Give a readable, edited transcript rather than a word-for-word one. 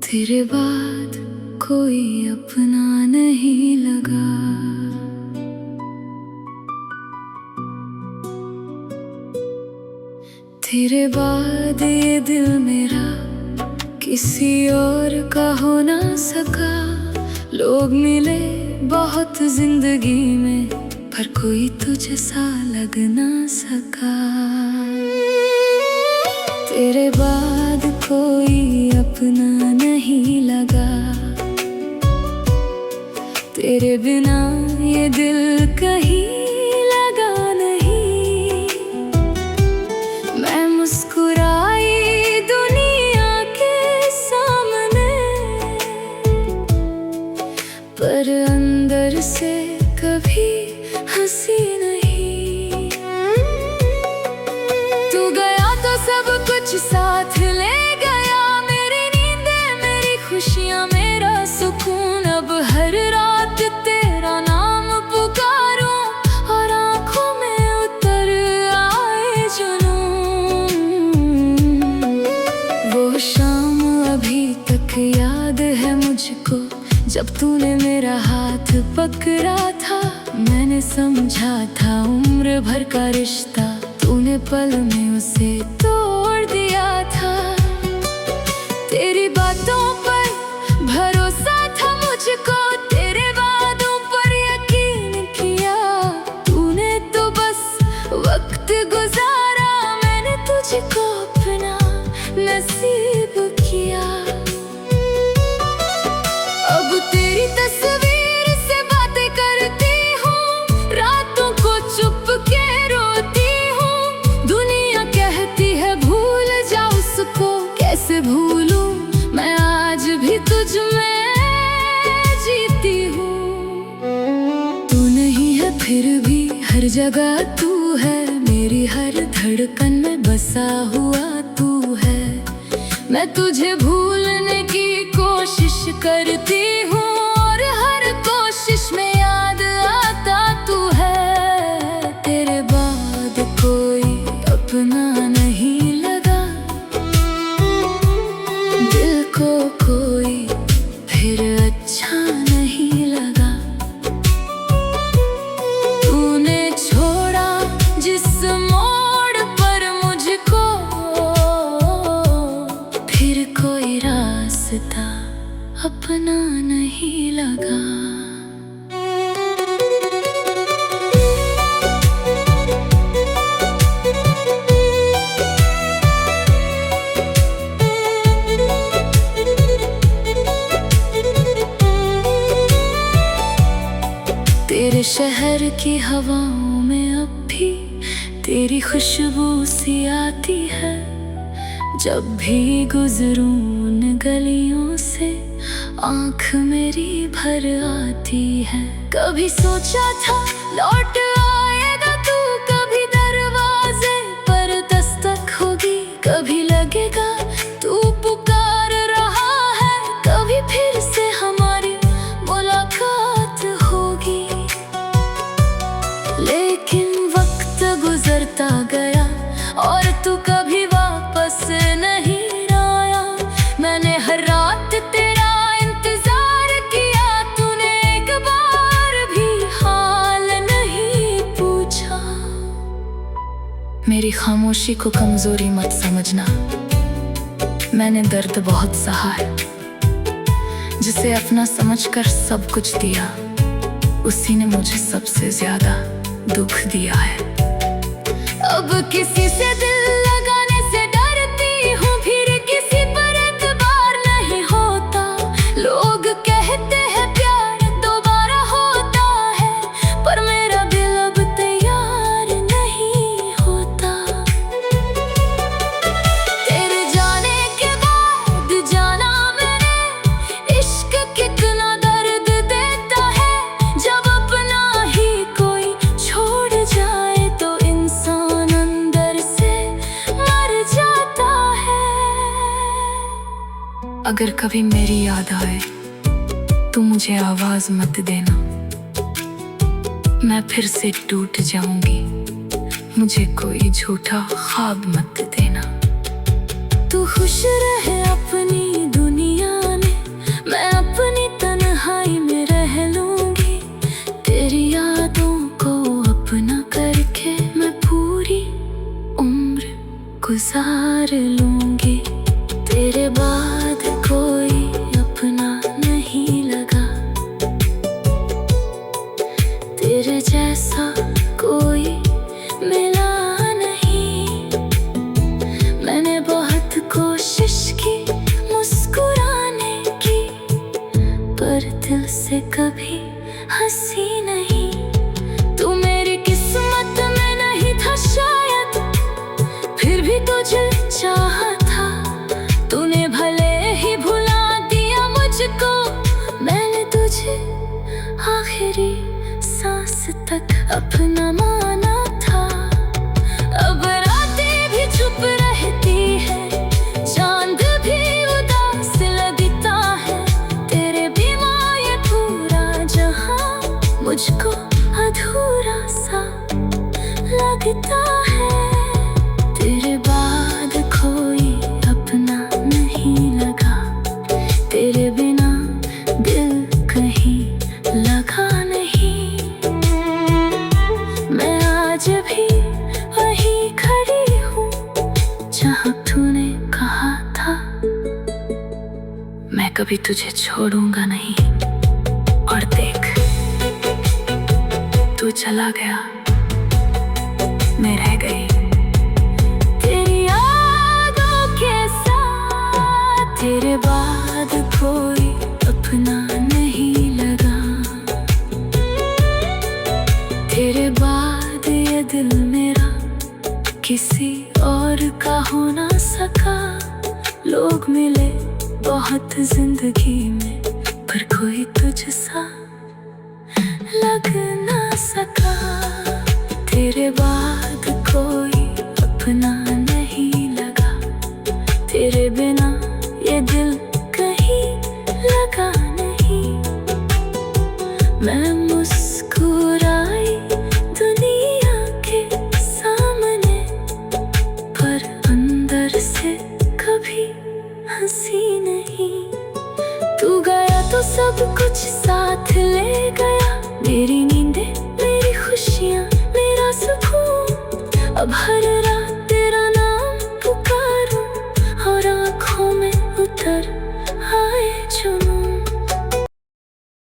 तेरे बाद कोई अपना नहीं लगा, तेरे बाद ये दिल मेरा किसी और का हो ना सका। लोग मिले बहुत जिंदगी में, पर कोई तुझे सा लग ना सका। तेरे बाद कोई अपना नहीं लगा, तेरे बिना ये दिल कहीं लगा नहीं। मैं मुस्कुराई दुनिया के सामने, पर अंदर से कभी हंसी नहीं। तू गया तो सब कुछ साथ ले गया, मेरी नींदें, मेरी खुशियां, मेरा सुकून। अब हर रात तेरा नाम पुकारूं और आंखों में उतर आए जुनून। वो शाम अभी तक याद है मुझको, जब तूने मेरा हाथ पकड़ा था। मैंने समझा था उम्र भर का रिश्ता, तूने पल में उसे तोड़ दिया था। तेरी बातों पर भरोसा था मुझको, तेरे वादों पर यकीन किया। तूने तो बस वक्त गुजारा, मैंने तुझको अपना नसीब किया। अब तेरी तस्वीर से बातें करती हूँ, रातों को चुप के रोती हूँ। दुनिया कहती है भूल जा उसको, कैसे भूलूं मैं आज भी तुझ में जीती हूँ। तू नहीं है फिर भी हर जगह तू है, मेरी हर धड़कन में बसा हुआ तू है। मैं तुझे भूलने की कोशिश करती हूँ, और हर कोशिश में याद आता तू है। तेरे बाद कोई अपना नहीं लगा, दिल को कोई फिर अच्छा नहीं लगा। तूने छोड़ा जिस मोड़ पर मुझको, फिर कोई रास्ता अपना नहीं लगा। तेरे शहर की हवाओं में अब भी तेरी खुशबू सी आती है। जब भी गुजरूं उन गलियों से, आँख मेरी भर आती है। कभी सोचा था लौट आएगा तू, कभी दरवाजे पर दस्तक होगी, कभी लगेगा तू पुकार रहा है, कभी फिर से हमारी मुलाकात होगी। लेकिन वक्त गुजरता गया और तू कभी वापस नहीं आया। मैंने हर रात तेरा इंतजार किया, तूने एक बार भी हाल नहीं पूछा। मेरी खामोशी को कमजोरी मत समझना, मैंने दर्द बहुत सहा है। जिसे अपना समझकर सब कुछ दिया, उसी ने मुझे सबसे ज्यादा दुख दिया है। अब किसी से दिल लगाने से डरती हूँ, फिर किसी पर एतबार नहीं होता। लोग कहते हैं प्यार दोबारा होता है, पर मेरा दिल अब तैयार नहीं होता। तेरे जाने के बाद जाना मैंने, इश्क कितना दर्द देता है। जब अपना ही कोई छोड़ जाए तो इंसान अंदर से मर जाता है। अगर कभी मेरी याद आए तो मुझे आवाज मत देना, मैं फिर से टूट जाऊंगी, मुझे कोई झूठा ख्वाब मत देना। तू खुश रहे अपनी दुनिया में, मैं अपनी तन्हाई में रह लूंगी। तेरी यादों को अपना करके मैं पूरी उम्र गुजार लूंगी। तेरे बाद कोई अपना नहीं लगा, तेरे जैसा कोई मिला नहीं। मैंने बहुत कोशिश की मुस्कुराने की, पर दिल से कभी हंसी नहीं। तू मेरी किस्मत में नहीं था शायद, फिर भी तुझे चाहा था। तूने भले ही भुला दिया मुझको, मैंने तुझे आखिरी सांस तक अपना माना था। अब रातें भी चुप रहती है, चांद भी उदास लगता है। तेरे बिना ये पूरा जहां मुझको अधूरा सा लगता है। तेरे बाद कोई अपना नहीं लगा, तेरे बिना दिल कहीं लगा नहीं। मैं आज भी वहीं खड़ी हूँ जहाँ तूने कहा था, मैं कभी तुझे छोड़ूंगा नहीं। और देख, तू चला गया, मैं रह गई तेरी यादों के साथ। तेरे बाद कोई अपना नहीं लगा, तेरे बाद ये दिल मेरा किसी और का हो ना सका। लोग मिले बहुत जिंदगी में, पर कोई तुझसा लग ना सका। तेरे बाद कोई अपना नहीं लगा, तेरे बिना ये दिल कहीं लगा नहीं। मैं मुस्कुराई दुनिया के सामने, पर अंदर से कभी हंसी नहीं। तू गया तो सब कुछ साथ ले गया, मेरी नींदें, मेरी खुशियाँ, मेरा सुकून। अब हर रात